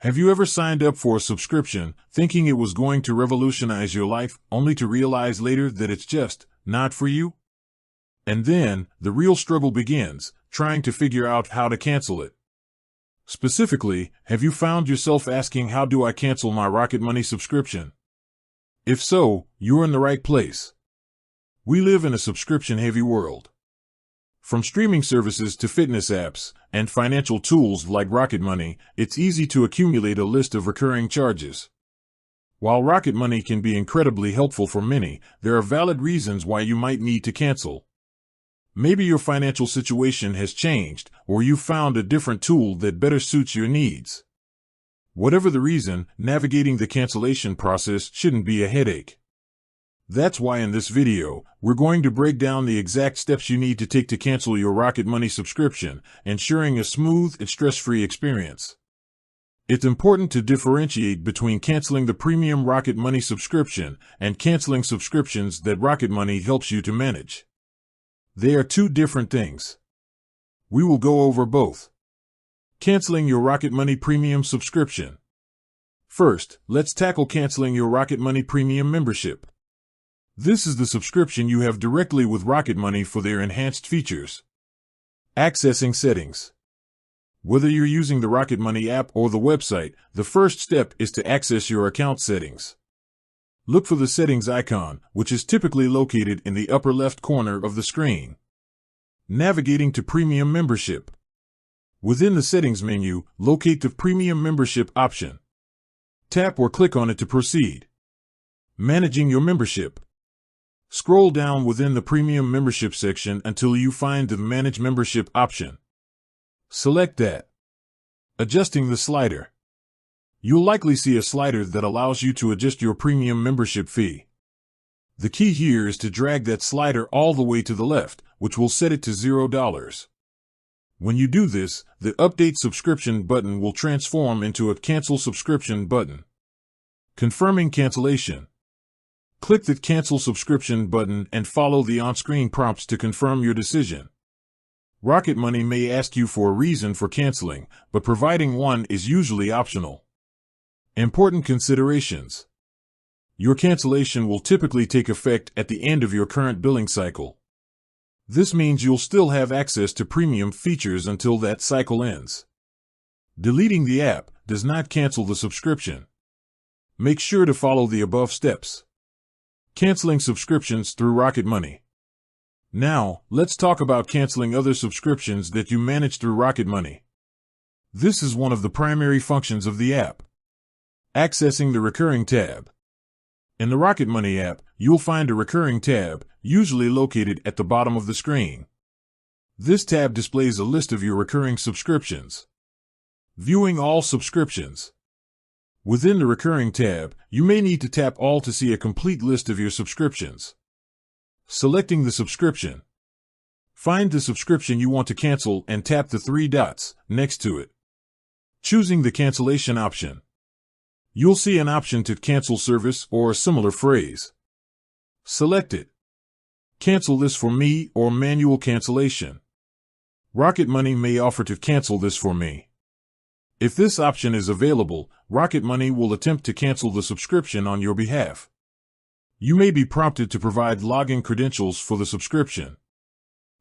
Have you ever signed up for a subscription thinking it was going to revolutionize your life, only to realize later that it's just not for you? And then, the real struggle begins, trying to figure out how to cancel it. Specifically, have you found yourself asking, how do I cancel my Rocket Money subscription? If so, you're in the right place. We live in a subscription-heavy world. From streaming services to fitness apps and financial tools like Rocket Money, it's easy to accumulate a list of recurring charges. While Rocket Money can be incredibly helpful for many, there are valid reasons why you might need to cancel. Maybe your financial situation has changed, or you've found a different tool that better suits your needs. Whatever the reason, navigating the cancellation process shouldn't be a headache. That's why in this video, we're going to break down the exact steps you need to take to cancel your Rocket Money subscription, ensuring a smooth and stress-free experience. It's important to differentiate between canceling the premium Rocket Money subscription and canceling subscriptions that Rocket Money helps you to manage. They are two different things. We will go over both. Canceling your Rocket Money premium subscription. First, let's tackle canceling your Rocket Money premium membership. This is the subscription you have directly with Rocket Money for their enhanced features. Accessing settings. Whether you're using the Rocket Money app or the website, the first step is to access your account settings. Look for the settings icon, which is typically located in the upper left corner of the screen. Navigating to Premium Membership. Within the settings menu, locate the Premium Membership option. Tap or click on it to proceed. Managing your membership. Scroll down within the Premium Membership section until you find the Manage Membership option. Select that. Adjusting the slider. You'll likely see a slider that allows you to adjust your premium membership fee. The key here is to drag that slider all the way to the left, which will set it to $0. When you do this, the Update Subscription button will transform into a Cancel Subscription button. Confirming cancellation. Click the Cancel Subscription button and follow the on-screen prompts to confirm your decision. Rocket Money may ask you for a reason for canceling, but providing one is usually optional. Important considerations. Your cancellation will typically take effect at the end of your current billing cycle. This means you'll still have access to premium features until that cycle ends. Deleting the app does not cancel the subscription. Make sure to follow the above steps. Canceling subscriptions through Rocket Money. Now, let's talk about canceling other subscriptions that you manage through Rocket Money. This is one of the primary functions of the app. Accessing the Recurring tab. In the Rocket Money app, you'll find a Recurring tab, usually located at the bottom of the screen. This tab displays a list of your recurring subscriptions. Viewing all subscriptions. Within the Recurring tab, you may need to tap All to see a complete list of your subscriptions. Selecting the subscription. Find the subscription you want to cancel and tap the three dots next to it. Choosing the cancellation option. You'll see an option to cancel service or a similar phrase. Select it. Cancel this for me or manual cancellation. Rocket Money may offer to cancel this for me. If this option is available, Rocket Money will attempt to cancel the subscription on your behalf. You may be prompted to provide login credentials for the subscription.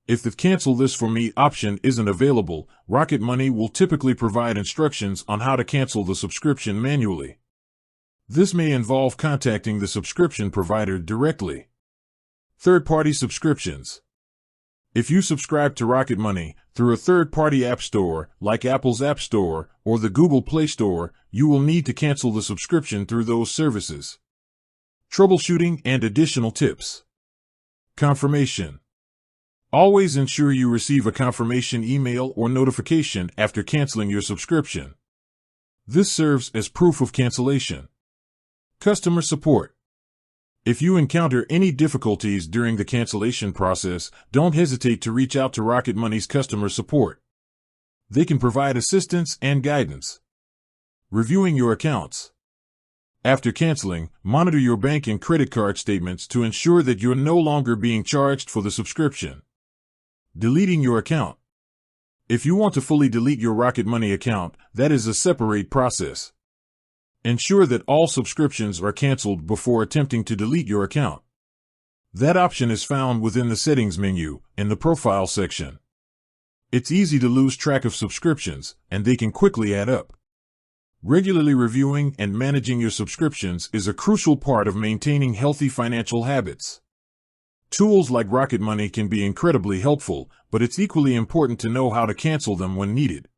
If the Cancel This For Me option isn't available, Rocket Money will typically provide instructions on how to cancel the subscription manually. This may involve contacting the subscription provider directly. Third-party subscriptions. If you subscribe to Rocket Money through a third-party app store, like Apple's App Store or the Google Play Store, you will need to cancel the subscription through those services. Troubleshooting and additional tips. Confirmation. Always ensure you receive a confirmation email or notification after canceling your subscription. This serves as proof of cancellation. Customer support. If you encounter any difficulties during the cancellation process, don't hesitate to reach out to Rocket Money's customer support. They can provide assistance and guidance. Reviewing your accounts. After canceling, monitor your bank and credit card statements to ensure that you're no longer being charged for the subscription. Deleting your account. If you want to fully delete your Rocket Money account, that is a separate process. Ensure that all subscriptions are canceled before attempting to delete your account. That option is found within the Settings menu, in the Profile section. It's easy to lose track of subscriptions, and they can quickly add up. Regularly reviewing and managing your subscriptions is a crucial part of maintaining healthy financial habits. Tools like Rocket Money can be incredibly helpful, but it's equally important to know how to cancel them when needed.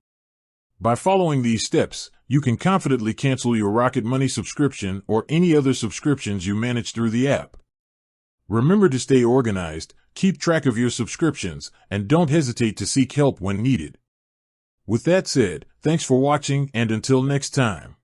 By following these steps, you can confidently cancel your Rocket Money subscription or any other subscriptions you manage through the app. Remember to stay organized, keep track of your subscriptions, and don't hesitate to seek help when needed. With that said, thanks for watching, and until next time.